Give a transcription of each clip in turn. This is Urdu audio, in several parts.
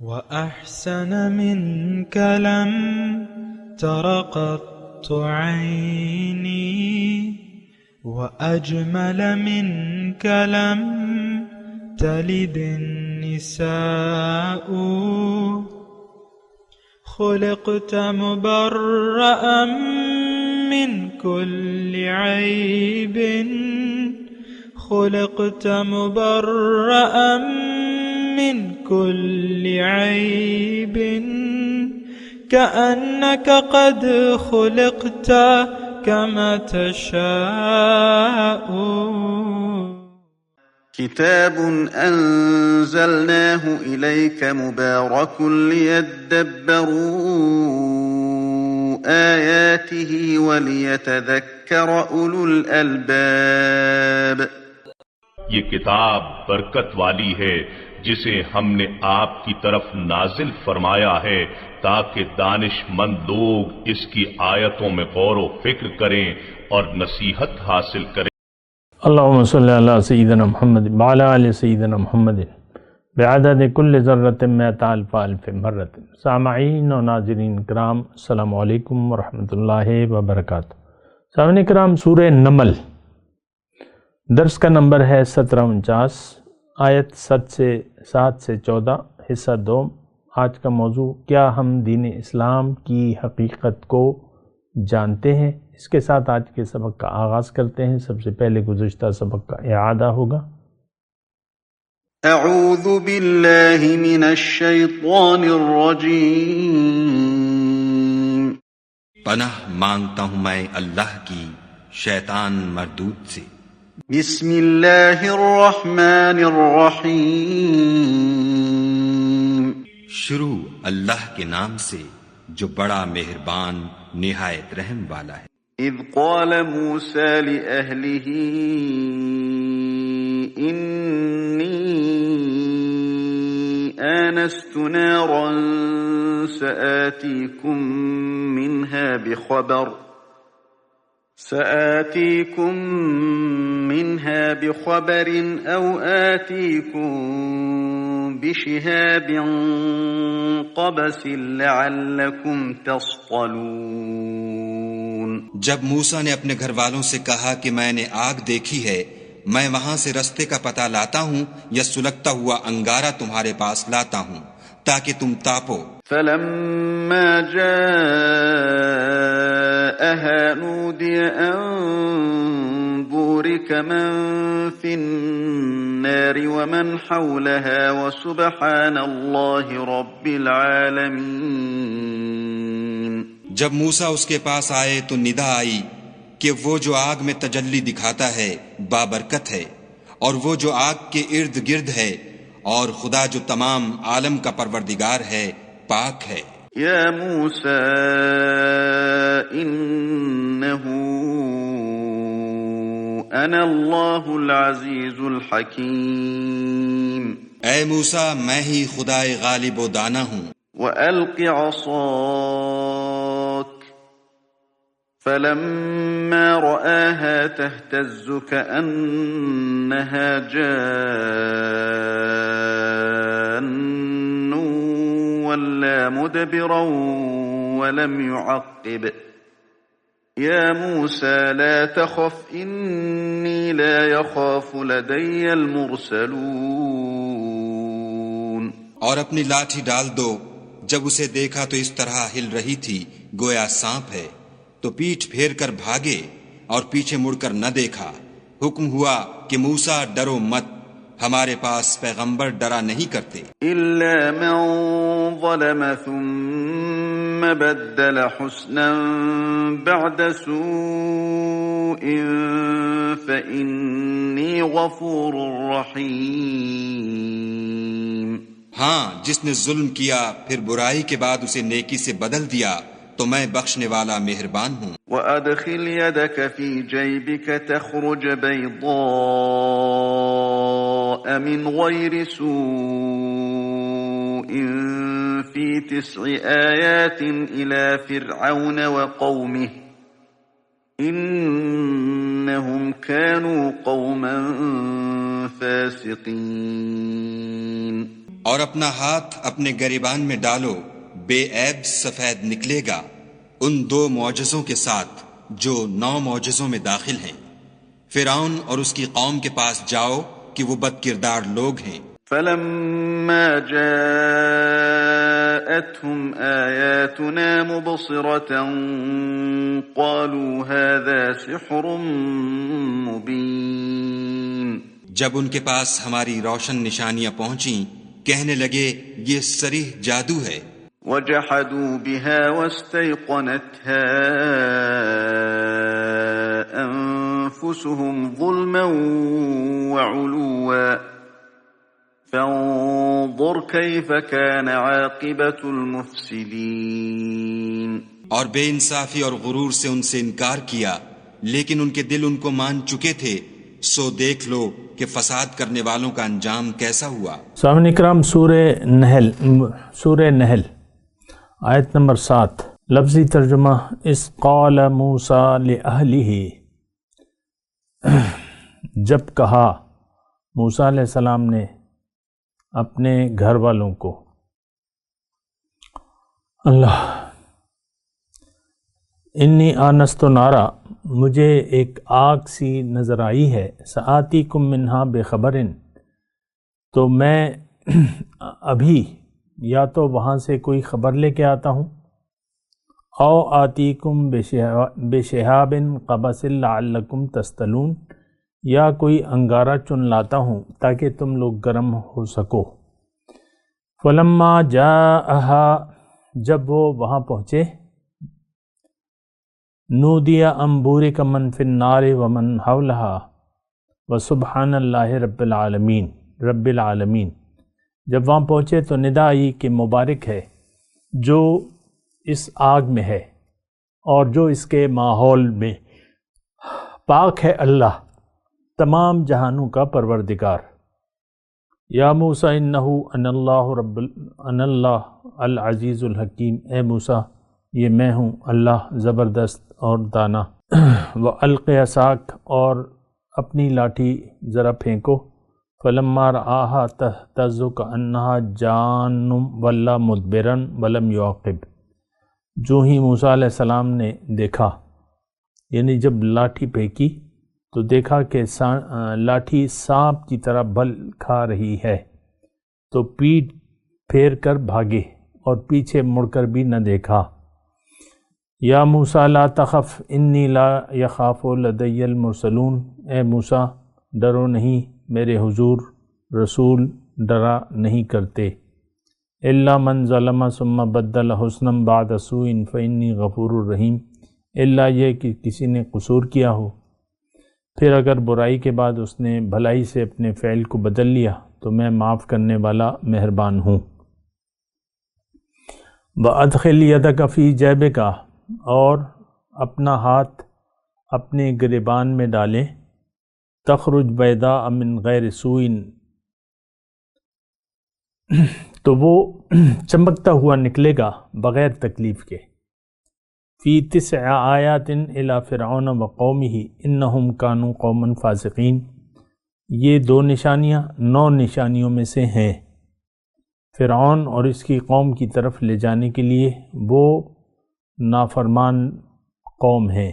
وأحسن منك لم تر قط عيني وأجمل منك لم تلد النساء خلقت مبرأ من كل عيب خلقت مبرأ من كل عيب كأنك قد خلقت كما تشاء. كتاب أنزلناه إليك مبارك ليدبروا آياته وليتذكر أولو الألباب. یہ کتاب برکت والی ہے جسے ہم نے آپ کی طرف نازل فرمایا ہے تاکہ دانش مند لوگ اس کی آیتوں میں غور و فکر کریں اور نصیحت حاصل کریں. اللہم صلی علی سیدنا محمد وعلی آل سیدنا محمد بعدد کل ذرۃ مئۃ الف الف مرۃ. سامعین و ناظرین کرام، السلام علیکم ورحمۃ اللہ وبرکاتہ. سامعین کرام، سورہ نمل درس کا نمبر ہے 1749، آیت 7 سے 14، حصہ دوم. آج کا موضوع، کیا ہم دین اسلام کی حقیقت کو جانتے ہیں؟ اس کے ساتھ آج کے سبق کا آغاز کرتے ہیں. سب سے پہلے گزشتہ سبق کا اعادہ ہوگا. اعوذ باللہ من الشیطان الرجیم. پناہ مانگتا ہوں میں اللہ کی شیطان مردود سے. بسم اللہ الرحمن الرحیم. شروع اللہ کے نام سے جو بڑا مہربان نہایت رحم والا ہے. اذ قال موسیٰ لأہلہ انی آنست نارا سآتیکم منها بخبر او آتیکم بشہاب قبس لعلکم تصطلون. جب موسیٰ نے اپنے گھر والوں سے کہا کہ میں نے آگ دیکھی ہے، میں وہاں سے رستے کا پتہ لاتا ہوں یا سلگتا ہوا انگارہ تمہارے پاس لاتا ہوں تاکہ تم تاپو. فلما جاءها نودي أن بورك من في النار ومن حولها وسبحان الله رب العالمين. جب موسیٰ اس کے پاس آئے تو ندا آئی کہ وہ جو آگ میں تجلی دکھاتا ہے بابرکت ہے، اور وہ جو آگ کے ارد گرد ہے، اور خدا جو تمام عالم کا پروردگار ہے پاک ہے. یا موسیٰ انہ انا اللہ العزیز الحکیم. اے موسیٰ، میں ہی خدائے غالب و دانا ہوں. وَأَلْقِ عَصَاكَ فَلَمَّا رَآهَا تَهْتَزُّ كَأَنَّهَا جَانٌّ وَلَّا مُدْبِرًا وَلَمْ يُعَقِّبْ. يَا مُوسَى لَا تَخَفْ إِنِّي لَا يَخَافُ لَدَيَّ الْمُرْسَلُونَ. اور اپنی لاٹھی ڈال دو. جب اسے دیکھا تو اس طرح ہل رہی تھی گویا سانپ ہے، تو پیٹھ پھیر کر بھاگے اور پیچھے مڑ کر نہ دیکھا. حکم ہوا کہ موسیٰ ڈرو مت، ہمارے پاس پیغمبر ڈرا نہیں کرتے. إِلَّا مَن ظَلَمَ ثُمَّ بَدَّلَ حُسْنًا بَعْدَ سُوءٍ فَإِنِّي غَفُورٌ رَحِيمٌ. ہاں، جس نے ظلم کیا پھر برائی کے بعد اسے نیکی سے بدل دیا تو میں بخشنے والا مہربان ہوں. وَأَدْخِلْ يَدَكَ فِي جَيْبِكَ تَخْرُجْ بَيْضَاءَ مِنْ غَيْرِ سُوءٍ فِي 9 آيَاتٍ إِلَى فِرْعَوْنَ وَقَوْمِهِ إِنَّهُمْ كَانُوا قَوْمًا فَاسِقِينَ. اور اپنا ہاتھ اپنے گریبان میں ڈالو، بے عیب سفید نکلے گا، ان 2 معجزوں کے ساتھ جو 9 معجزوں میں داخل ہیں۔ فرعون اور اس کی قوم کے پاس جاؤ کہ وہ بد کردار لوگ ہیں۔ فلما جاءتهم آياتنا مبصرة قالوا هذا سحر مبين۔ جب ان کے پاس ہماری روشن نشانیاں پہنچیں کہنے لگے یہ صریح جادو ہے۔ وجحدوا بها واستيقنتها أنفسهم ظلما وعلوا فانظر كيف كان عاقبة المفسدين۔ اور بے انصافی اور غرور سے ان سے انکار کیا، لیکن ان کے دل ان کو مان چکے تھے، سو دیکھ لو کہ فساد کرنے والوں کا انجام کیسا ہوا۔ سامعین اکرام، سورہ نحل آیت نمبر 7، لفظی ترجمہ اس قال موسیٰ لأہلہ، جب کہا موسیٰ علیہ السلام نے اپنے گھر والوں کو۔ اللہ، انی آنست نارا، مجھے ایک آگ سی نظر آئی ہے، سآتیکم منہا بخبرن، تو میں ابھی یا تو وہاں سے کوئی خبر لے کے آتا ہوں، او آتیکم بشہاب قبس لعلکم تستلون، یا کوئی انگارہ چن لاتا ہوں تاکہ تم لوگ گرم ہو سکو۔ فلما جاءہا، جب وہ وہاں پہنچے، نودیا ان بورک من فی النار ومن حولہا وسبحان اللہ رب العالمین، جب وہاں پہنچے تو ندا آئی کہ مبارک ہے جو اس آگ میں ہے اور جو اس کے ماحول میں، پاک ہے اللہ تمام جہانوں کا پروردگار۔ یا موسیٰ انہ انا اللہ العزیز الحکیم، اے موسیٰ یہ میں ہوں اللہ زبردست اور دانا۔ وَأَلْقِ عَصَاكَ، اور اپنی لاٹھی ذرا پھینکو۔ فَلَمَّا رَآهَا تَهْتَزُّ كَأَنَّهَا جَانٌّ وَلَّا مُدْبِرًا وَلَمْ يُعَقِّبْ، جو ہی موسیٰ علیہ السلام نے دیکھا، یعنی جب لاٹھی پھینکی تو دیکھا کہ لاٹھی سانپ کی طرح بل کھا رہی ہے، تو پیٹھ پھیر کر بھاگے اور پیچھے مڑ کر بھی نہ دیکھا۔ یا موسیٰ لا تخف انی لا یخاف لدی المرسلون، اے موسیٰ ڈرو نہیں، میرے حضور رسول ڈرا نہیں کرتے۔ الا من ظلم ثم بدل حسنا بعد سوء فانی غفور الرحیم، الا یہ کہ کسی نے قصور کیا ہو، پھر اگر برائی کے بعد اس نے بھلائی سے اپنے فعل کو بدل لیا تو میں معاف کرنے والا مہربان ہوں۔ وَأَدْخِلْ يَدَكَ فِي جَيْبِكَ، اور اپنا ہاتھ اپنے گریبان میں ڈالیں، تخرج بیضاء من غیر سوء، تو وہ چمکتا ہوا نکلے گا بغیر تکلیف کے۔ فی 9 آیات الی فرعون وقومہ انہم کانوا قوما فاسقین، یہ 2 نشانیاں 9 نشانیوں میں سے ہیں، فرعون اور اس کی قوم کی طرف لے جانے کے لیے وہ نافرمان قوم ہیں۔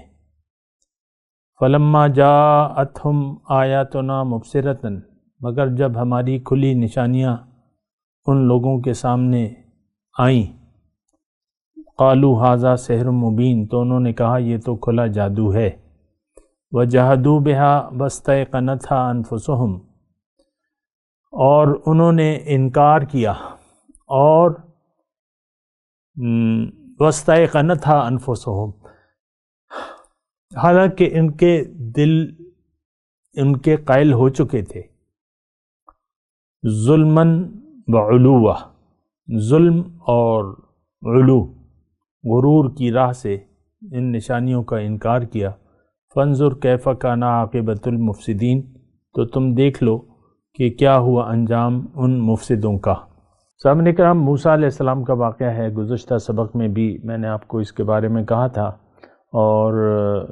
فلما جاءتہم آیاتنا مبصرۃ، مگر جب ہماری کھلی نشانیاں ان لوگوں کے سامنے آئیں، قالوا ھذا سحر مبین، تو انہوں نے کہا یہ تو کھلا جادو ہے۔ وجحدوا بہا واستیقنتھا انفسہم، اور انہوں نے انکار کیا اور واستیقنتھا انفسہم، حالانکہ ان کے دل ان کے قائل ہو چکے تھے۔ ظلماً وعلوا، ظلم اور علو، غرور کی راہ سے ان نشانیوں کا انکار کیا۔ فانظر کیف کان عاقبۃ المفسدین، تو تم دیکھ لو کہ کیا ہوا انجام ان مفسدوں کا۔ سامعین کرام، موسیٰ علیہ السلام کا واقعہ ہے، گزشتہ سبق میں بھی میں نے آپ کو اس کے بارے میں کہا تھا، اور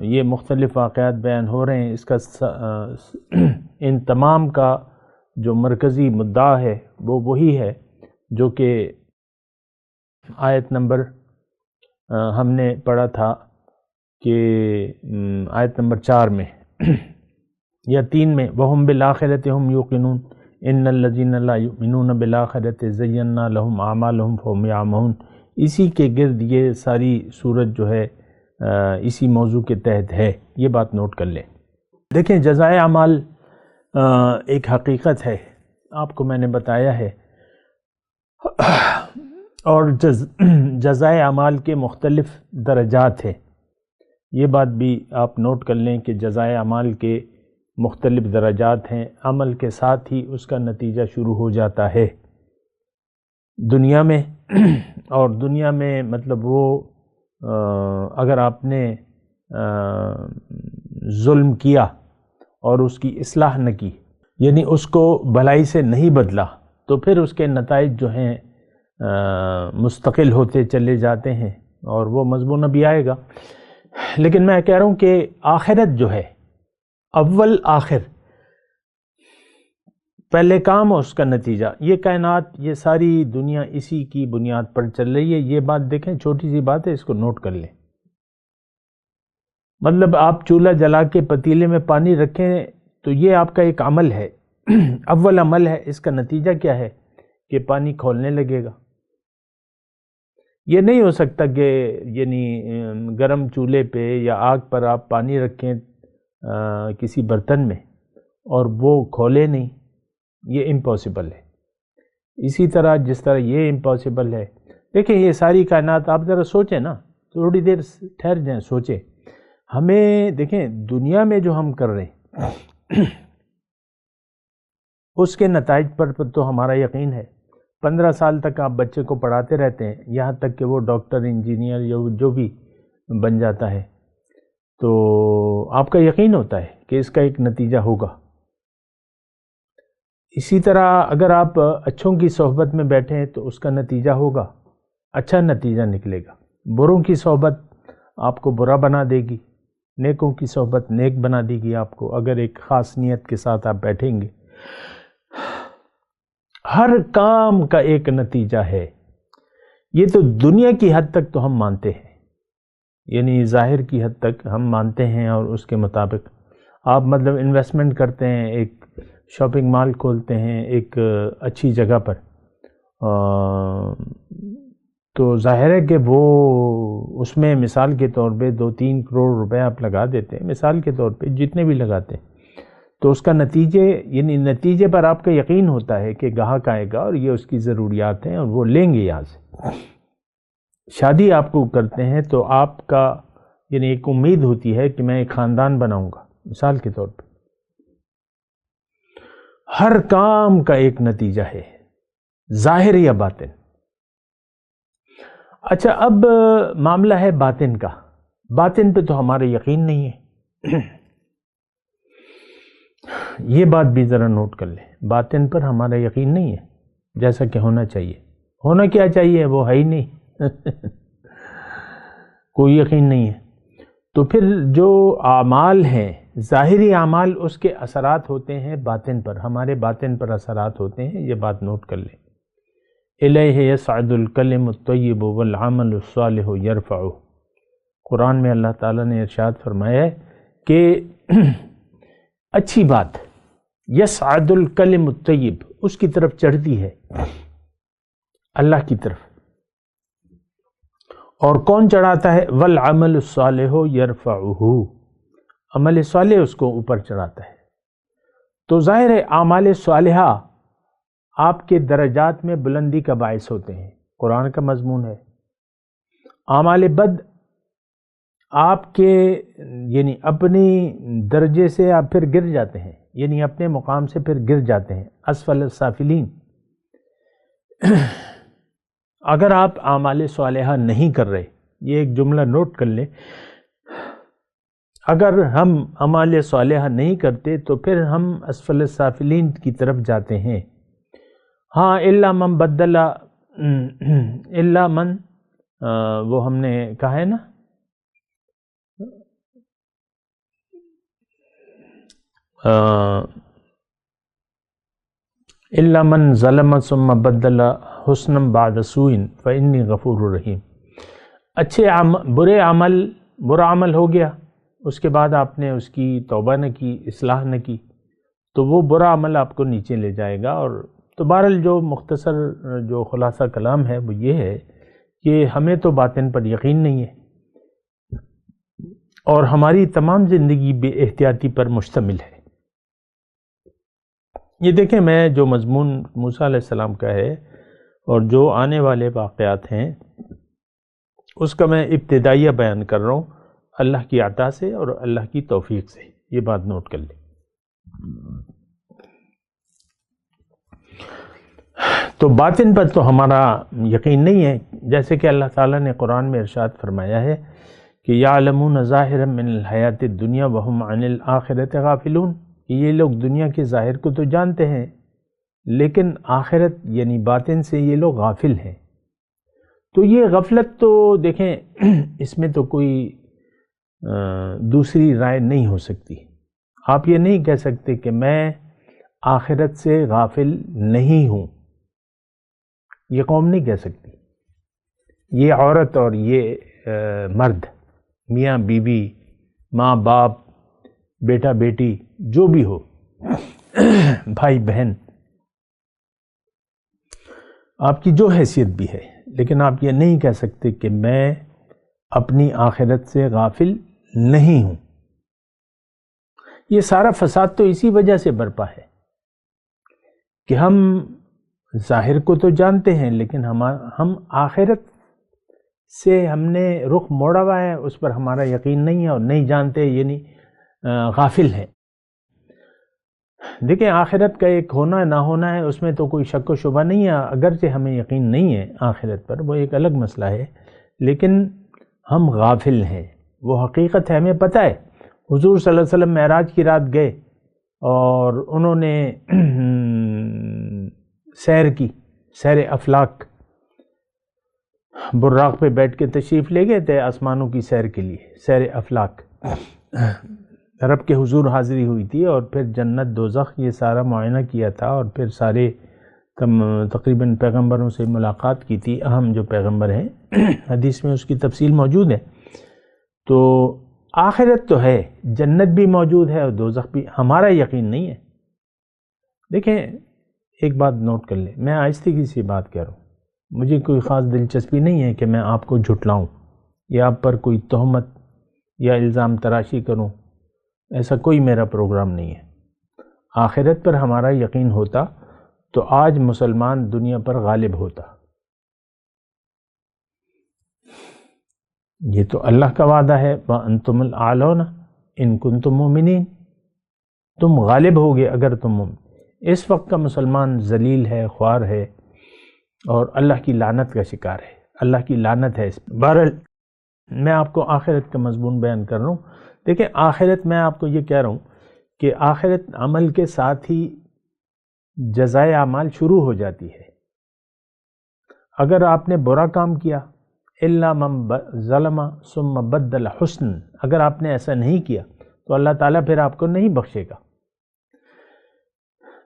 یہ مختلف واقعات بیان ہو رہے ہیں۔ اس کا ان تمام کا جو مرکزی مدعا ہے وہ وہی ہے جو کہ آیت نمبر ہم نے پڑھا تھا کہ آیت نمبر 4 میں یا 3 میں وَهُمْ بِالْآخِرَةِ هُمْ يُوقِنُونَ إِنَّ الَّذِينَ لَا يُؤْمِنُونَ بِالْآخِرَةِ زَيَّنَّا لَهُمْ أَعْمَالَهُمْ فَهُمْ يَعْمَهُونَ، اسی کے گرد یہ ساری صورت جو ہے اسی موضوع کے تحت ہے، یہ بات نوٹ کر لیں۔ دیکھیں جزائے اعمال ایک حقیقت ہے، آپ کو میں نے بتایا ہے، اور جزائے اعمال کے مختلف درجات ہیں۔ یہ بات بھی آپ نوٹ کر لیں کہ جزائے اعمال کے مختلف درجات ہیں، عمل کے ساتھ ہی اس کا نتیجہ شروع ہو جاتا ہے دنیا میں، اور دنیا میں مطلب وہ اگر آپ نے ظلم کیا اور اس کی اصلاح نہ کی، یعنی اس کو بھلائی سے نہیں بدلا، تو پھر اس کے نتائج جو ہیں مستقل ہوتے چلے جاتے ہیں، اور وہ مضمون بھی آئے گا۔ لیکن میں کہہ رہا ہوں کہ آخرت جو ہے، اول آخر، پہلے کام اور اس کا نتیجہ، یہ کائنات، یہ ساری دنیا اسی کی بنیاد پر چل رہی ہے۔ یہ بات دیکھیں، چھوٹی سی بات ہے، اس کو نوٹ کر لیں۔ مطلب آپ چولہا جلا کے پتیلے میں پانی رکھیں تو یہ آپ کا ایک عمل ہے، اول عمل ہے۔ اس کا نتیجہ کیا ہے کہ پانی کھولنے لگے گا۔ یہ نہیں ہو سکتا کہ یعنی گرم چولہے پہ یا آگ پر آپ پانی رکھیں کسی برتن میں اور وہ کھولے نہیں، یہ امپاسبل ہے۔ اسی طرح جس طرح یہ امپاسبل ہے، دیکھیں یہ ساری کائنات، آپ ذرا سوچیں نا، تھوڑی دیر ٹھہر جائیں، سوچیں۔ ہمیں دیکھیں دنیا میں جو ہم کر رہے ہیں اس کے نتائج پر تو ہمارا یقین ہے۔ 15 سال تک آپ بچے کو پڑھاتے رہتے ہیں، یہاں تک کہ وہ ڈاکٹر، انجینئر یا جو بھی بن جاتا ہے، تو آپ کا یقین ہوتا ہے کہ اس کا ایک نتیجہ ہوگا۔ اسی طرح اگر آپ اچھوں کی صحبت میں بیٹھے ہیں تو اس کا نتیجہ ہوگا، اچھا نتیجہ نکلے گا۔ بروں کی صحبت آپ کو برا بنا دے گی، نیکوں کی صحبت نیک بنا دے گی آپ کو، اگر ایک خاص نیت کے ساتھ آپ بیٹھیں گے۔ ہر کام کا ایک نتیجہ ہے۔ یہ تو دنیا کی حد تک تو ہم مانتے ہیں، یعنی ظاہر کی حد تک ہم مانتے ہیں، اور اس کے مطابق آپ مطلب انویسٹمنٹ کرتے ہیں، ایک شاپنگ مال کھولتے ہیں ایک اچھی جگہ پر، تو ظاہر ہے کہ وہ اس میں مثال کے طور پہ 2-3 کروڑ روپے آپ لگا دیتے ہیں، مثال کے طور پہ جتنے بھی لگاتے ہیں، تو اس کا یعنی نتیجے پر آپ کا یقین ہوتا ہے کہ گاہک آئے گا اور یہ اس کی ضروریات ہیں اور وہ لیں گے یہاں سے۔ شادی آپ کو کرتے ہیں تو آپ کا یعنی ایک امید ہوتی ہے کہ میں ایک خاندان بناؤں گا، مثال کے طور پہ۔ ہر کام کا ایک نتیجہ ہے، ظاہر یا باطن۔ اچھا، اب معاملہ ہے باطن کا۔ باطن پہ تو ہمارا یقین نہیں ہے، یہ بات بھی ذرا نوٹ کر لیں۔ باطن پر ہمارا یقین نہیں ہے جیسا کہ ہونا چاہیے۔ ہونا کیا چاہیے، وہ ہے ہی نہیں، کوئی یقین نہیں ہے۔ تو پھر جو اعمال ہیں، ظاہری اعمال، اس کے اثرات ہوتے ہیں باطن پر، ہمارے باطن پر اثرات ہوتے ہیں، یہ بات نوٹ کر لیں۔ الیہ یصعد الکلم الطیب والعمل الصالح یرفعہ۔ قرآن میں اللہ تعالیٰ نے ارشاد فرمایا ہے کہ اچھی بات، یصعد الکلم الطیب، اس کی طرف چڑھتی ہے، اللہ کی طرف۔ اور کون چڑھاتا ہے؟ والعمل الصالح یرفعہ، عمل صالح اس کو اوپر چڑھاتا ہے۔ تو ظاہر ہے اعمال صالحہ آپ کے درجات میں بلندی کا باعث ہوتے ہیں، قرآن کا مضمون ہے۔ اعمال بد آپ کے یعنی اپنی درجے سے آپ پھر گر جاتے ہیں، یعنی اپنے مقام سے پھر گر جاتے ہیں، اسفل السافلین۔ اگر آپ اعمال صالحہ نہیں کر رہے، یہ ایک جملہ نوٹ کر لیں، اگر ہم اعمال صالحہ نہیں کرتے تو پھر ہم اسفل السافلین کی طرف جاتے ہیں۔ ہاں، الا من بدل، الا من، وہ ہم نے کہا ہے نا، الا من ظلم ثم بدل حسنا بعد سوء فانی غفور رحیم. برا عمل ہو گیا، اس کے بعد آپ نے اس کی توبہ نہ کی، اصلاح نہ کی، تو وہ برا عمل آپ کو نیچے لے جائے گا. اور تو بہرحال جو مختصر جو خلاصہ کلام ہے وہ یہ ہے کہ ہمیں تو باطن پر یقین نہیں ہے اور ہماری تمام زندگی بے احتیاطی پر مشتمل ہے. یہ دیکھیں، میں جو مضمون موسیٰ علیہ السلام کا ہے اور جو آنے والے واقعات ہیں اس کا میں ابتدائیہ بیان کر رہا ہوں اللہ کی عطا سے اور اللہ کی توفیق سے. یہ بات نوٹ کر لیں. تو باطن پر تو ہمارا یقین نہیں ہے، جیسے کہ اللہ تعالیٰ نے قرآن میں ارشاد فرمایا ہے کہ یعلمون ظاہرا من الحیات الدنیا وہم عن الآخرۃ غافلون، کہ یہ لوگ دنیا کے ظاہر کو تو جانتے ہیں لیکن آخرت یعنی باطن سے یہ لوگ غافل ہیں. تو یہ غفلت تو دیکھیں اس میں تو کوئی دوسری رائے نہیں ہو سکتی. آپ یہ نہیں کہہ سکتے کہ میں آخرت سے غافل نہیں ہوں، یہ قوم نہیں کہہ سکتی. یہ عورت اور یہ مرد، میاں بیوی، ماں باپ، بیٹا بیٹی، جو بھی ہو، بھائی بہن، آپ کی جو حیثیت بھی ہے، لیکن آپ یہ نہیں کہہ سکتے کہ میں اپنی آخرت سے غافل نہیں ہوں. یہ سارا فساد تو اسی وجہ سے برپا ہے کہ ہم ظاہر کو تو جانتے ہیں لیکن ہم آخرت سے ہم نے رخ موڑا ہوا ہے، اس پر ہمارا یقین نہیں ہے اور نہیں جانتے، یعنی غافل ہیں. دیکھیں، آخرت کا ایک ہونا نہ ہونا ہے، اس میں تو کوئی شک و شبہ نہیں ہے. اگرچہ ہمیں یقین نہیں ہے آخرت پر، وہ ایک الگ مسئلہ ہے، لیکن ہم غافل ہیں. وہ حقیقت ہے، ہمیں پتہ ہے. حضور صلی اللہ علیہ وسلم معراج کی رات گئے اور انہوں نے سیر کی، سیر افلاک، براق پہ بیٹھ کے تشریف لے گئے تھے آسمانوں کی سیر کے لیے، سیر افلاک. رب کے حضور حاضری ہوئی تھی اور پھر جنت دوزخ یہ سارا معائنہ کیا تھا اور پھر سارے تقریباً پیغمبروں سے ملاقات کی تھی. اہم جو پیغمبر ہیں، حدیث میں اس کی تفصیل موجود ہے. تو آخرت تو ہے، جنت بھی موجود ہے اور دوزخ بھی. ہمارا یقین نہیں ہے. دیکھیں، ایک بات نوٹ کر لیں، میں آہستگی سے بات کہہ رہا ہوں. مجھے کوئی خاص دلچسپی نہیں ہے کہ میں آپ کو جھٹلاؤں یا آپ پر کوئی تہمت یا الزام تراشی کروں. ایسا کوئی میرا پروگرام نہیں ہے. آخرت پر ہمارا یقین ہوتا تو آج مسلمان دنیا پر غالب ہوتا. یہ تو اللہ کا وعدہ ہے، وَأَنْتُمُ الْأَعْلَوْنَ إِن كُنتُم مُؤْمِنِينَ، تم غالب ہوگے اگر تم مومن. اس وقت کا مسلمان ذلیل ہے، خوار ہے اور اللہ کی لعنت کا شکار ہے. اللہ کی لعنت ہے اس پر. بہرحال میں آپ کو آخرت کا مضمون بیان کر رہا ہوں. دیکھیں، آخرت میں آپ کو یہ کہہ رہا ہوں کہ آخرت عمل کے ساتھ ہی جزائے اعمال شروع ہو جاتی ہے. اگر آپ نے برا کام کیا، الا من ظلم ثم بدل حسن، اگر آپ نے ایسا نہیں کیا تو اللہ تعالیٰ پھر آپ کو نہیں بخشے گا.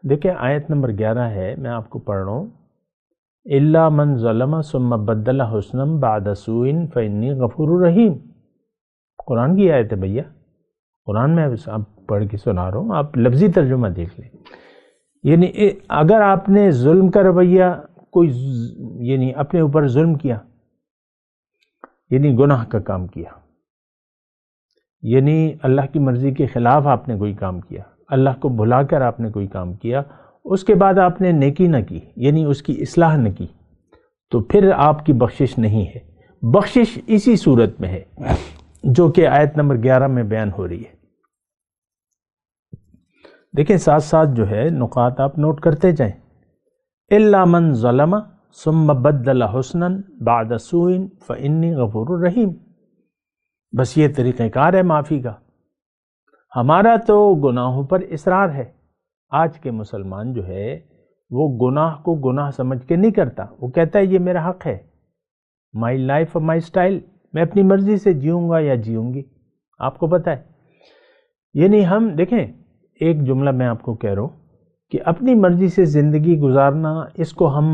دیکھیں، آیت نمبر 11 ہے، میں آپ کو پڑھ رہا ہوں. الا من ظلم ثم بدل حسنا بعد سوء فانی غفور رحیم. قرآن کی آیت ہے بھیا، قرآن میں آپ پڑھ کے سنا رہا ہوں، آپ لفظی ترجمہ دیکھ لیں. یعنی اگر آپ نے ظلم کا رویہ کوئی یعنی اپنے اوپر ظلم کیا، یعنی گناہ کا کام کیا، یعنی اللہ کی مرضی کے خلاف آپ نے کوئی کام کیا، اللہ کو بھلا کر آپ نے کوئی کام کیا، اس کے بعد آپ نے نیکی نہ کی، یعنی اس کی اصلاح نہ کی، تو پھر آپ کی بخشش نہیں ہے. بخشش اسی صورت میں ہے جو کہ آیت نمبر 11 میں بیان ہو رہی ہے. دیکھیں، ساتھ ساتھ جو ہے نقاط آپ نوٹ کرتے جائیں. الا من ظلم ثم بدل حسنا بعد سوء فانی غفور رحیم. بس یہ طریقہ کار ہے معافی کا. ہمارا تو گناہوں پر اصرار ہے. آج کے مسلمان جو ہے وہ گناہ کو گناہ سمجھ کے نہیں کرتا. وہ کہتا ہے یہ میرا حق ہے، مائی لائف اور مائی سٹائل، میں اپنی مرضی سے جیوں گا یا جیوں گی. آپ کو پتہ ہے، یعنی ہم دیکھیں، ایک جملہ میں آپ کو کہہ رہا ہوں کہ اپنی مرضی سے زندگی گزارنا، اس کو ہم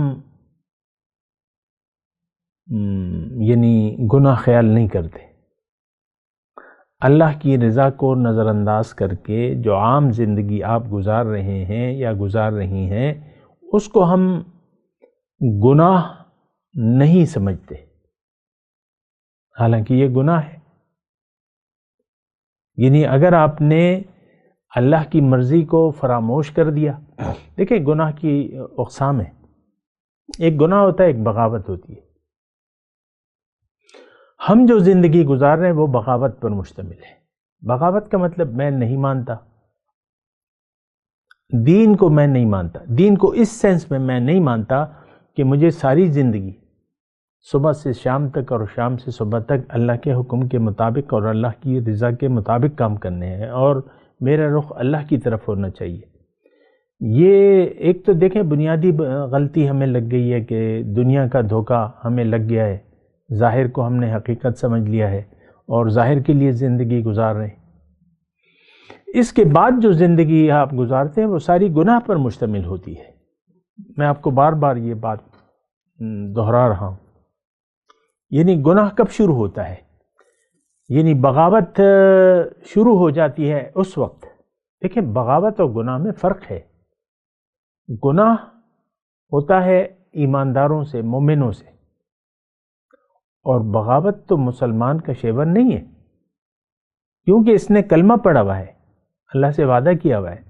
یعنی گناہ خیال نہیں کرتے۔ اللہ کی رضا کو نظر انداز کر کے جو عام زندگی آپ گزار رہے ہیں یا گزار رہی ہیں، اس کو ہم گناہ نہیں سمجھتے، حالانکہ یہ گناہ ہے۔ یعنی اگر آپ نے اللہ کی مرضی کو فراموش کر دیا، دیکھیں گناہ کی اقسام ہے، ایک گناہ ہوتا ہے، ایک بغاوت ہوتی ہے۔ ہم جو زندگی گزار رہے ہیں وہ بغاوت پر مشتمل ہے۔ بغاوت کا مطلب میں نہیں مانتا، دین کو میں نہیں مانتا، دین کو اس سینس میں میں نہیں مانتا کہ مجھے ساری زندگی صبح سے شام تک اور شام سے صبح تک اللہ کے حکم کے مطابق اور اللہ کی رضا کے مطابق کام کرنے ہیں اور میرا رخ اللہ کی طرف ہونا چاہیے۔ یہ ایک تو دیکھیں بنیادی غلطی ہمیں لگ گئی ہے کہ دنیا کا دھوکہ ہمیں لگ گیا ہے، ظاہر کو ہم نے حقیقت سمجھ لیا ہے اور ظاہر کے لیے زندگی گزار رہے ہیں۔ اس کے بعد جو زندگی آپ گزارتے ہیں وہ ساری گناہ پر مشتمل ہوتی ہے۔ میں آپ کو بار بار یہ بات دہرا رہا ہوں، یعنی گناہ کب شروع ہوتا ہے؟ یعنی بغاوت شروع ہو جاتی ہے اس وقت۔ دیکھیں بغاوت اور گناہ میں فرق ہے۔ گناہ ہوتا ہے ایمانداروں سے، مومنوں سے، اور بغاوت تو مسلمان کا شیور نہیں ہے، کیونکہ اس نے کلمہ پڑھا ہوا ہے، اللہ سے وعدہ کیا ہوا ہے،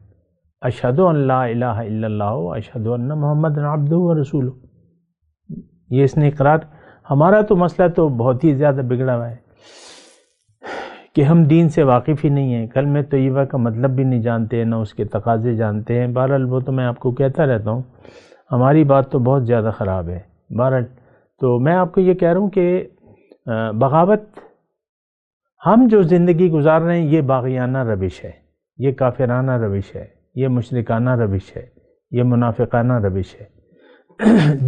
اشہد ان لا الہ الا اللہ و اشہد ان محمد عبدہ و رسولہ، یہ اس نے اقرار۔ ہمارا تو مسئلہ تو بہت ہی زیادہ بگڑا ہوا ہے کہ ہم دین سے واقف ہی نہیں ہیں، کلمہ طیبہ کا مطلب بھی نہیں جانتے، نہ اس کے تقاضے جانتے ہیں۔ بہرحال وہ تو میں آپ کو کہتا رہتا ہوں، ہماری بات تو بہت زیادہ خراب ہے۔ بہرحال تو میں آپ کو یہ کہہ رہا ہوں کہ بغاوت، ہم جو زندگی گزار رہے ہیں یہ باغیانہ روش ہے، یہ کافرانہ روش ہے، یہ مشرکانہ روش ہے، یہ منافقانہ روش ہے۔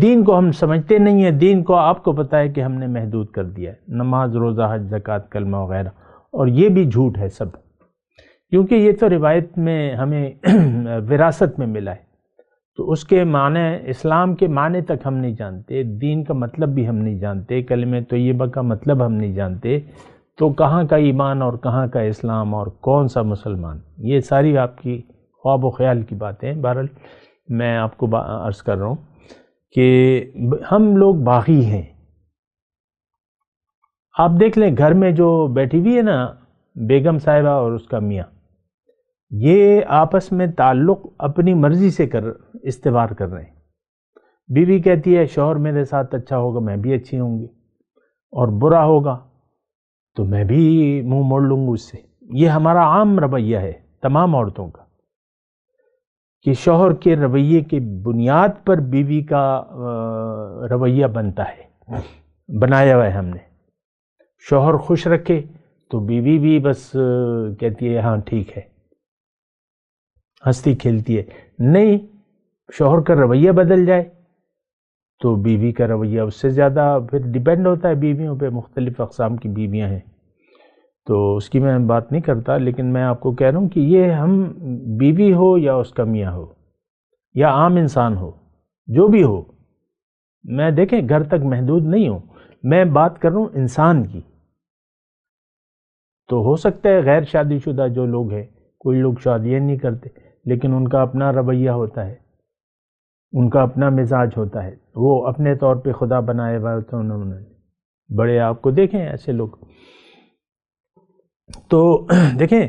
دین کو ہم سمجھتے نہیں ہیں، دین کو آپ کو پتہ ہے کہ ہم نے محدود کر دیا ہے، نماز، روزہ، حج، زکوٰۃ، کلمہ وغیرہ، اور یہ بھی جھوٹ ہے سب، کیونکہ یہ تو روایت میں ہمیں وراثت میں ملا ہے، تو اس کے معنی، اسلام کے معنی تک ہم نہیں جانتے، دین کا مطلب بھی ہم نہیں جانتے، کلمہ طیبہ کا مطلب ہم نہیں جانتے، تو کہاں کا ایمان اور کہاں کا اسلام اور کون سا مسلمان؟ یہ ساری آپ کی خواب و خیال کی باتیں ہیں۔ بہرحال میں آپ کو عرض کر رہا ہوں کہ ہم لوگ باغی ہیں۔ آپ دیکھ لیں گھر میں جو بیٹھی ہوئی ہے نا بیگم صاحبہ اور اس کا میاں، یہ آپس میں تعلق اپنی مرضی سے استوار کر رہے ہیں۔ بیوی کہتی ہے شوہر میرے ساتھ اچھا ہوگا میں بھی اچھی ہوں گی، اور برا ہوگا تو میں بھی منہ موڑ لوں گا اس سے۔ یہ ہمارا عام رویہ ہے تمام عورتوں کا، کہ شوہر کے رویے کی بنیاد پر بیوی کا رویہ بنتا ہے، بنایا ہوا ہے ہم نے۔ شوہر خوش رکھے تو بیوی بھی بس کہتی ہے ہاں ٹھیک ہے، ہنستی کھیلتی ہے۔ نہیں، شوہر کا رویہ بدل جائے تو بیوی کا رویہ اس سے زیادہ پھر ڈیپینڈ ہوتا ہے بیویوں پہ، مختلف اقسام کی بیویاں ہیں تو اس کی میں بات نہیں کرتا، لیکن میں آپ کو کہہ رہا ہوں کہ یہ ہم بیوی ہو یا اس کا میاں ہو یا عام انسان ہو، جو بھی ہو، میں دیکھیں گھر تک محدود نہیں ہوں، میں بات کر رہا ہوں انسان کی۔ تو ہو سکتا ہے غیر شادی شدہ جو لوگ ہیں، کوئی لوگ شادیاں نہیں کرتے لیکن ان کا اپنا رویہ ہوتا ہے، ان کا اپنا مزاج ہوتا ہے، وہ اپنے طور پہ خدا بنائے ہوئے ہوتے ہیں انہوں نے، بڑے آپ کو دیکھیں ایسے لوگ۔ تو دیکھیں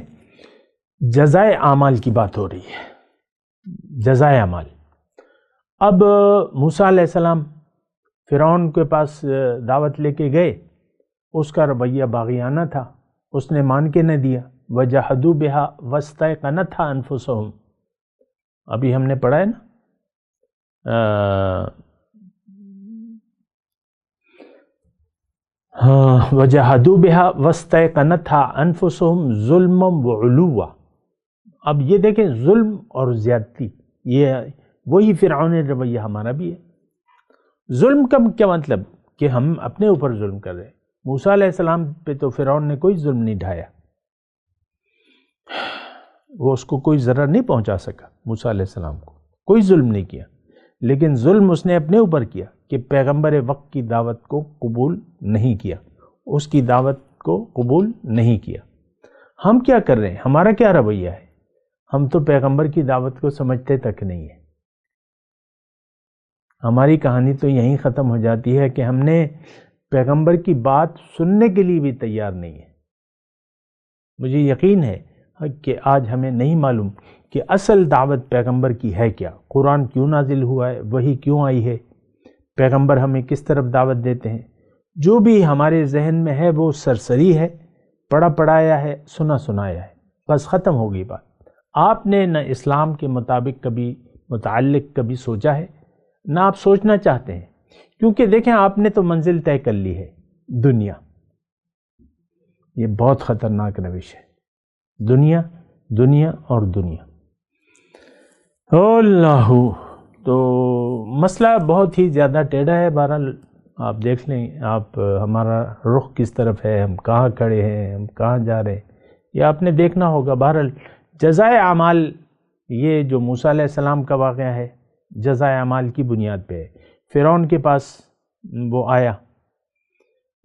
جزائے اعمال کی بات ہو رہی ہے، جزائے اعمال۔ اب موسیٰ علیہ السلام فرعون کے پاس دعوت لے کے گئے، اس کا رویہ باغیانہ تھا، اس نے مان کے نہ دیا، وَجَحَدُوا بِهَا وَاسْتَيْقَنَتْهَا أَنفُسُهُمْ، ابھی ہم نے پڑھا ہے نا، وَجَحَدُوا بِهَا وَاسْتَيْقَنَتْهَا أَنفُسُهُمْ ظُلْمًا وَعُلُوًّا۔ اب یہ دیکھیں ظلم اور زیادتی، یہ وہی فرعونی رویہ ہمارا بھی ہے۔ ظلم کا کیا مطلب؟ کہ ہم اپنے اوپر ظلم کر رہے ہیں۔ موسیٰ علیہ السلام پہ تو فرعون نے کوئی ظلم نہیں ڈھایا، وہ اس کو کوئی ضرر نہیں پہنچا سکا موسیٰ علیہ السلام کو۔ کوئی ظلم نہیں کیا، لیکن ظلم اس نے اپنے اوپر کیا کہ پیغمبر وقت کی دعوت کو قبول نہیں کیا، اس کی دعوت کو قبول نہیں کیا۔ ہم کیا کر رہے ہیں؟ ہمارا کیا رویہ ہے؟ ہم تو پیغمبر کی دعوت کو سمجھتے تک نہیں ہیں۔ ہماری کہانی تو یہیں ختم ہو جاتی ہے کہ ہم نے پیغمبر کی بات سننے کے لیے بھی تیار نہیں ہے۔ مجھے یقین ہے کہ آج ہمیں نہیں معلوم کہ اصل دعوت پیغمبر کی ہے کیا، قرآن کیوں نازل ہوا ہے، وحی کیوں آئی ہے، پیغمبر ہمیں کس طرف دعوت دیتے ہیں۔ جو بھی ہمارے ذہن میں ہے وہ سرسری ہے، پڑھا پڑھایا ہے، سنا سنایا ہے، بس ختم ہو گئی بات۔ آپ نے نہ اسلام کے مطابق کبھی متعلق کبھی سوچا ہے، نہ آپ سوچنا چاہتے ہیں، کیونکہ دیکھیں آپ نے تو منزل طے کر لی ہے، دنیا۔ یہ بہت خطرناک روش ہے، دنیا دنیا اور دنیا۔ اللہ، تو مسئلہ بہت ہی زیادہ ٹیڑھا ہے۔ بہرحال آپ دیکھ لیں، آپ ہمارا رخ کس طرف ہے، ہم کہاں کھڑے ہیں، ہم کہاں جا رہے ہیں، یہ آپ نے دیکھنا ہوگا۔ بہرحال جزائے اعمال، یہ جو موسیٰ علیہ السلام کا واقعہ ہے، جزائے اعمال کی بنیاد پہ ہے۔ فرعون کے پاس وہ آیا،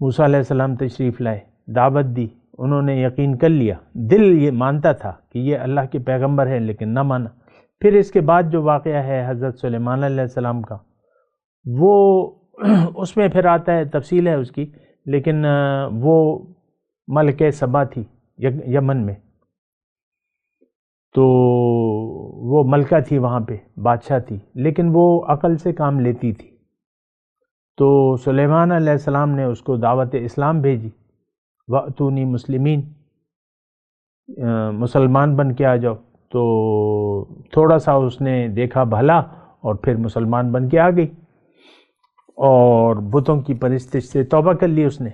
موسیٰ علیہ السلام تشریف لائے، دعوت دی، انہوں نے یقین کر لیا، دل یہ مانتا تھا کہ یہ اللہ کے پیغمبر ہیں لیکن نہ مانا۔ پھر اس کے بعد جو واقعہ ہے حضرت سلیمان علیہ السلام کا، وہ اس میں پھر آتا ہے، تفصیل ہے اس کی، لیکن وہ ملکہ سبا تھی یمن میں، تو وہ ملکہ تھی، وہاں پہ بادشاہ تھی، لیکن وہ عقل سے کام لیتی تھی۔ تو سلیمان علیہ السلام نے اس کو دعوت اسلام بھیجی، وَأْتُونِي مُسْلِمِین، مسلمان بن کے آ جاؤ۔ تو تھوڑا سا اس نے دیکھا بھلا اور پھر مسلمان بن کے آ گئی، اور بتوں کی پرستش سے توبہ کر لی اس نے۔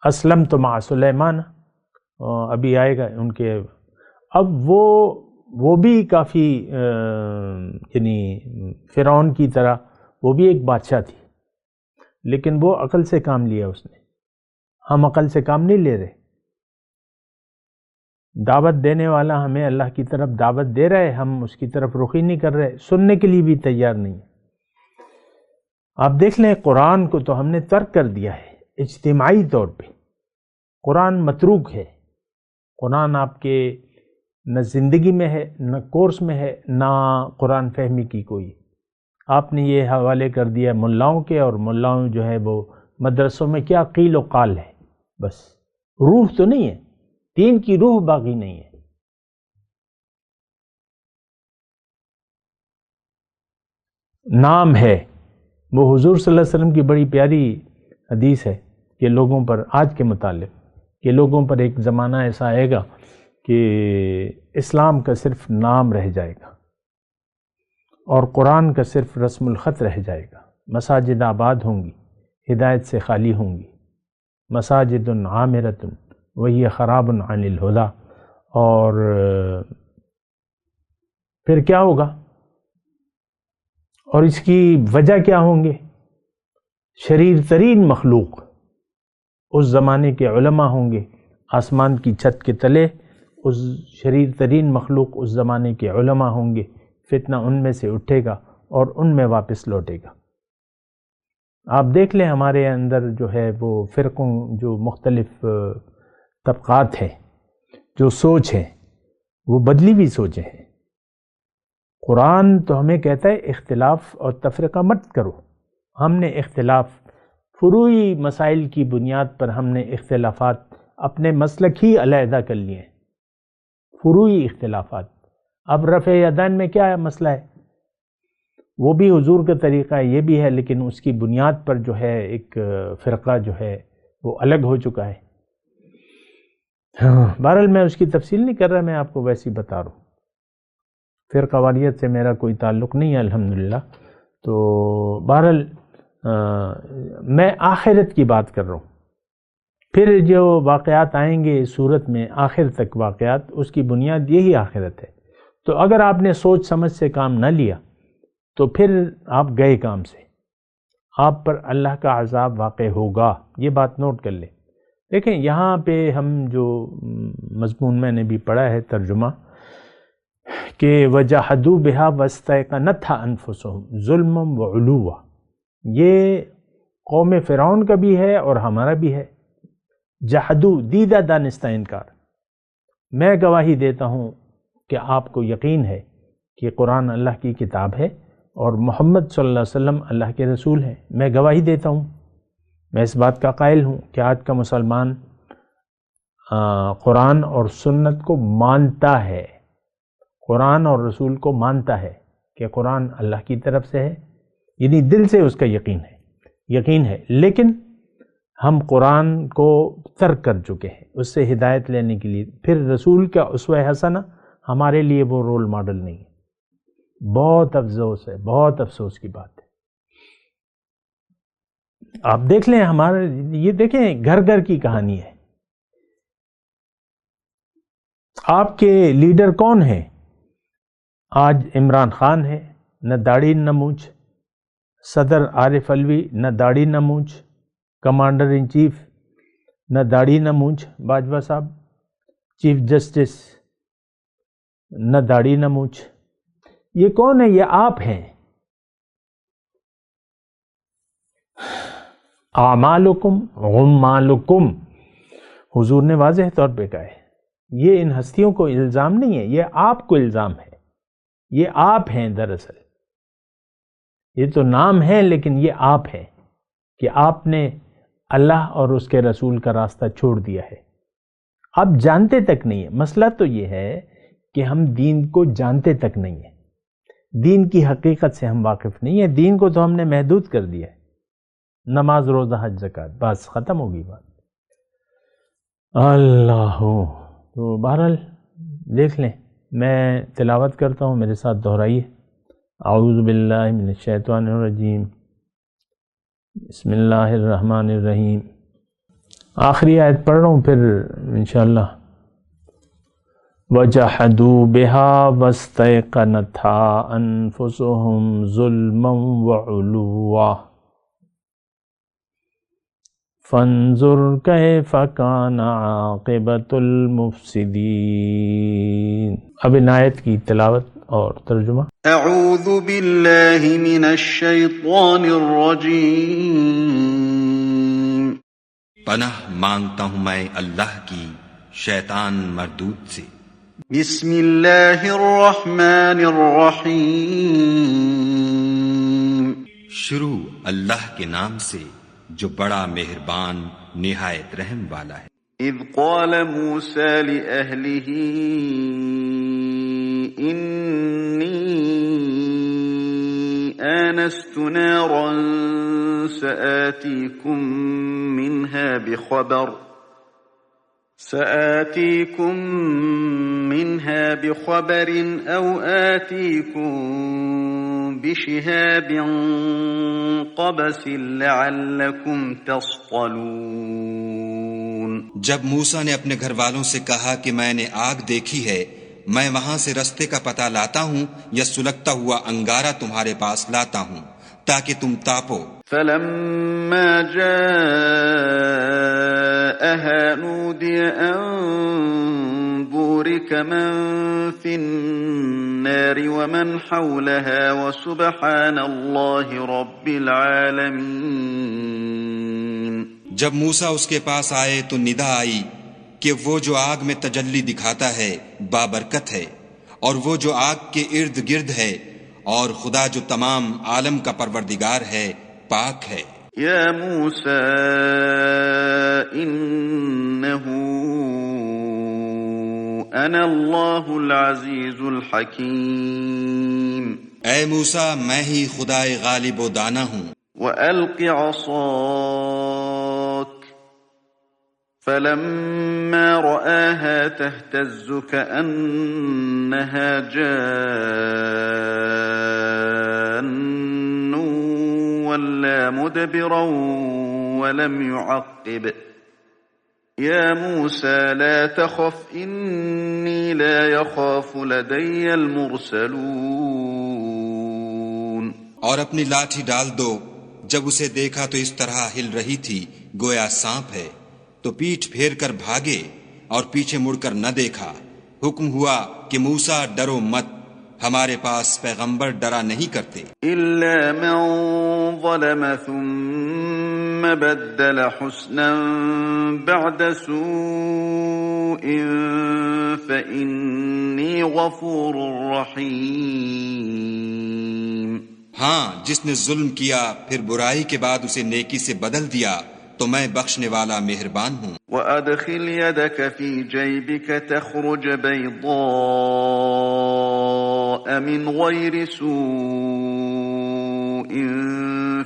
اسلمت مع سلیمان، ابھی آئے گا ان کے۔ اب وہ بھی کافی یعنی فرعون کی طرح وہ بھی ایک بادشاہ تھی، لیکن وہ عقل سے کام لیا اس نے۔ ہم عقل سے کام نہیں لے رہے۔ دعوت دینے والا ہمیں اللہ کی طرف دعوت دے رہا ہے، ہم اس کی طرف رخ ہی نہیں کر رہے، سننے کے لیے بھی تیار نہیں۔ آپ دیکھ لیں، قرآن کو تو ہم نے ترک کر دیا ہے اجتماعی طور پہ۔ قرآن متروک ہے، قرآن آپ کے نہ زندگی میں ہے، نہ کورس میں ہے، نہ قرآن فہمی کی کوئی۔ آپ نے یہ حوالے کر دیا ملاؤں کے، اور ملاؤں جو ہے وہ مدرسوں میں کیا قیل و قال ہے، بس روح تو نہیں ہے، دین کی روح باقی نہیں ہے۔ نام ہے، وہ حضور صلی اللہ علیہ وسلم کی بڑی پیاری حدیث ہے کہ لوگوں پر، آج کے متعلق، کہ لوگوں پر ایک زمانہ ایسا آئے گا کہ اسلام کا صرف نام رہ جائے گا اور قرآن کا صرف رسم الخط رہ جائے گا۔ مساجد آباد ہوں گی، ہدایت سے خالی ہوں گی، مساجد عامرۃ وہی خراب عن الہدیٰ۔ اور پھر کیا ہوگا، اور اس کی وجہ کیا ہوں گے؟ شریر ترین مخلوق اس زمانے کے علماء ہوں گے، آسمان کی چھت کے تلے اس شریر ترین مخلوق اس زمانے کے علماء ہوں گے، فتنہ ان میں سے اٹھے گا اور ان میں واپس لوٹے گا۔ آپ دیکھ لیں ہمارے اندر جو ہے وہ فرقوں، جو مختلف طبقات ہیں، جو سوچ ہے، وہ بدلی ہوئی سوچیں ہیں۔ قرآن تو ہمیں کہتا ہے اختلاف اور تفرقہ مت کرو۔ ہم نے اختلاف، فروعی مسائل کی بنیاد پر ہم نے اختلافات اپنے مسلک ہی علیحدہ کر لیے ہیں، فروعی اختلافات۔ اب رفع یدین میں کیا ہے مسئلہ ہے؟ وہ بھی حضور کا طریقہ ہے، یہ بھی ہے، لیکن اس کی بنیاد پر جو ہے ایک فرقہ جو ہے وہ الگ ہو چکا ہے۔ بہرحال میں اس کی تفصیل نہیں کر رہا، میں آپ کو ویسے ہی بتا رہا ہوں۔ فرقہ واریت سے میرا کوئی تعلق نہیں ہے الحمدللہ۔ تو بہرحال میں آخرت کی بات کر رہا ہوں۔ پھر جو واقعات آئیں گے صورت میں آخر تک واقعات، اس کی بنیاد یہی آخرت ہے۔ تو اگر آپ نے سوچ سمجھ سے کام نہ لیا تو پھر آپ گئے کام سے، آپ پر اللہ کا عذاب واقع ہوگا، یہ بات نوٹ کر لیں۔ دیکھیں یہاں پہ ہم جو مضمون میں نے بھی پڑھا ہے ترجمہ، کہ وجحدوا بہا واستیقنتھا انفسہم ظلما وعلوا، یہ قوم فرعون کا بھی ہے اور ہمارا بھی ہے۔ جحدو، دیدہ دانستہ انکار۔ میں گواہی دیتا ہوں کہ آپ کو یقین ہے کہ قرآن اللہ کی کتاب ہے اور محمد صلی اللہ علیہ وسلم اللہ کے رسول ہیں۔ میں گواہی دیتا ہوں، میں اس بات کا قائل ہوں کہ آج کا مسلمان قرآن اور سنت کو مانتا ہے، قرآن اور رسول کو مانتا ہے کہ قرآن اللہ کی طرف سے ہے، یعنی دل سے اس کا یقین ہے، لیکن ہم قرآن کو ترک کر چکے ہیں اس سے ہدایت لینے کے لیے۔ پھر رسول کا اسوہ حسنہ ہمارے لیے وہ رول ماڈل نہیں ہے۔ بہت افسوس ہے، بہت افسوس کی بات ہے۔ آپ دیکھ لیں، ہمارے یہ دیکھیں گھر گھر کی کہانی ہے۔ آپ کے لیڈر کون ہیں؟ آج عمران خان ہے، نہ داڑھی نہ مونچھ، صدر عارف علوی نہ داڑھی نہ مونچھ، کمانڈر ان چیف نہ داڑھی نہ مونچھ باجوہ صاحب، چیف جسٹس نہ داڑھی نہ مونچھ۔ یہ کون ہے؟ یہ آپ ہیں۔ اعمالکم غمالکم، حضور نے واضح طور پہ کہا ہے، یہ ان ہستیوں کو الزام نہیں ہے، یہ آپ کو الزام ہے، یہ آپ ہیں۔ دراصل یہ تو نام ہے لیکن یہ آپ ہیں کہ آپ نے اللہ اور اس کے رسول کا راستہ چھوڑ دیا ہے۔ آپ جانتے تک نہیں ہیں۔ مسئلہ تو یہ ہے کہ ہم دین کو جانتے تک نہیں ہیں، دین کی حقیقت سے ہم واقف نہیں ہیں۔ دین کو تو ہم نے محدود کر دیا ہے، نماز روزہ حج زکوٰۃ، بس ختم ہوگی بات۔ اللہ تو بہرحال دیکھ لیں، میں تلاوت کرتا ہوں، میرے ساتھ دہرائیے۔ اعوذ باللہ من الشیطان الرجیم، بسم اللہ الرحمن الرحیم۔ آخری آیت پڑھ رہا ہوں، پھر انشاءاللہ۔ وَجَحَدُوا بِهَا وَاسْتَيْقَنَتْهَا أَنفُسُهُمْ ظُلْمًا وَعُلُوًّا فَانظُرْ كَيْفَ كَانَ عَاقِبَةُ الْمُفْسِدِينَ۔ اب ان آیت کی تلاوت اور ترجمہ۔ اعوذ باللہ من الشیطان الرجیم۔ پناہ مانگتا ہوں میں اللہ کی شیطان مردود سے۔ بسم اللہ الرحمن الرحیم۔ شروع اللہ کے نام سے جو بڑا مہربان نہایت رحم والا ہے۔ اذ قال موسیٰ لأہلہ انی آنست نارا سآتیکم منها بخبر او آتیکم بشہاب قبس لعلکم تصطلون۔ جب موسیٰ نے اپنے گھر والوں سے کہا کہ میں نے آگ دیکھی ہے، میں وہاں سے رستے کا پتہ لاتا ہوں یا سلگتا ہوا انگارہ تمہارے پاس لاتا ہوں تاکہ تم تاپو۔ فلما جاءها نودي أن بورك من في النار ومن حولها وسبحان الله رب العالمين۔ جب موسیٰ اس کے پاس آئے تو ندا آئی کہ وہ جو آگ میں تجلی دکھاتا ہے بابرکت ہے، اور وہ جو آگ کے ارد گرد ہے، اور خدا جو تمام عالم کا پروردگار ہے پاک ہے۔ یا موسیٰ انہو انا اللہ العزیز الحکیم۔ اے موسیٰ میں ہی خدائے غالب و دانا ہوں۔ وَأَلْقِ عَصَاكَ فَلَمَّا رَآهَا تَهْتَزُّ كَأَنَّهَا جَانٌّ وَلَّى مُدْبِرًا وَلَمْ يُعَقِّبْ۔ يَا مُوسَى لَا تَخَفْ إِنِّي لَا يَخَافُ لَدَيَّ الْمُرْسَلُونَ۔ اور اپنی لاٹھی ڈال دو۔ جب اسے دیکھا تو اس طرح ہل رہی تھی گویا سانپ ہے، تو پیٹھ پھیر کر بھاگے اور پیچھے مڑ کر نہ دیکھا۔ حکم ہوا کہ موسیٰ ڈرو مت، ہمارے پاس پیغمبر ڈرا نہیں کرتے، إلا من ظلم ثم بدل حسنا بعد سوء فإني غفور رحيم۔ ہاں جس نے ظلم کیا پھر برائی کے بعد اسے نیکی سے بدل دیا تو میں بخشنے والا مہربان ہوں۔ وأدخل يدك في جيبك تخرج بيضاء من غير سوء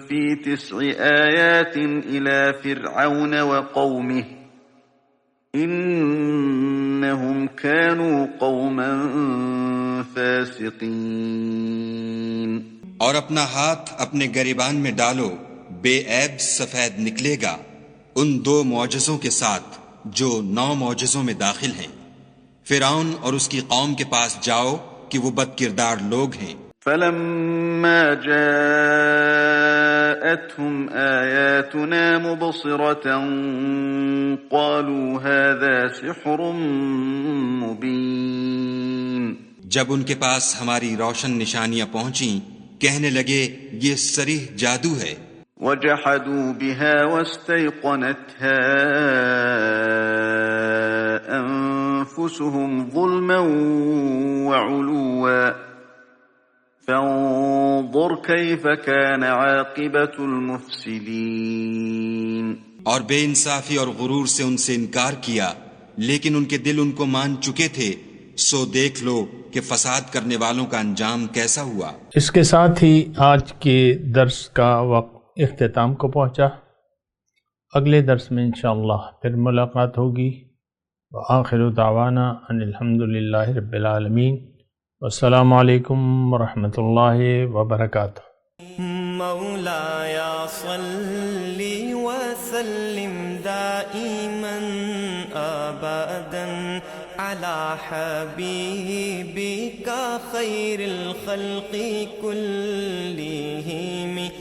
في 9 آيات إلى فرعون وقومه إنهم كانوا قوما فاسقين۔ اور اپنا ہاتھ اپنے گریبان میں ڈالو، بے عیب سفید نکلے گا ان 2 معجزوں کے ساتھ جو 9 معجزوں میں داخل ہیں۔ فرعون اور اس کی قوم کے پاس جاؤ کہ وہ بد کردار لوگ ہیں۔ فلما جاءتهم آياتنا مبصرة قالوا هذا سحر مبين۔ جب ان کے پاس ہماری روشن نشانیاں پہنچیں کہنے لگے یہ صریح جادو ہے۔ وجحدوا بها واستيقنتها أنفسهم ظلما وعلوا فانظر كيف كان عاقبة المفسدين۔ اور بے انصافی اور غرور سے ان سے انکار کیا، لیکن ان کے دل ان کو مان چکے تھے، سو دیکھ لو کہ فساد کرنے والوں کا انجام کیسا ہوا۔ اس کے ساتھ ہی آج کے درس کا وقت اختتام کو پہنچا۔ اگلے درس میں انشاءاللہ پھر ملاقات ہوگی۔ وآخر دعوانا ان الحمدللہ رب العالمین، والسلام علیکم ورحمۃ اللہ وبرکاتہ۔ مولایا صلی وسلم دائما ابدا على حبيبك خير الخلق كلهم۔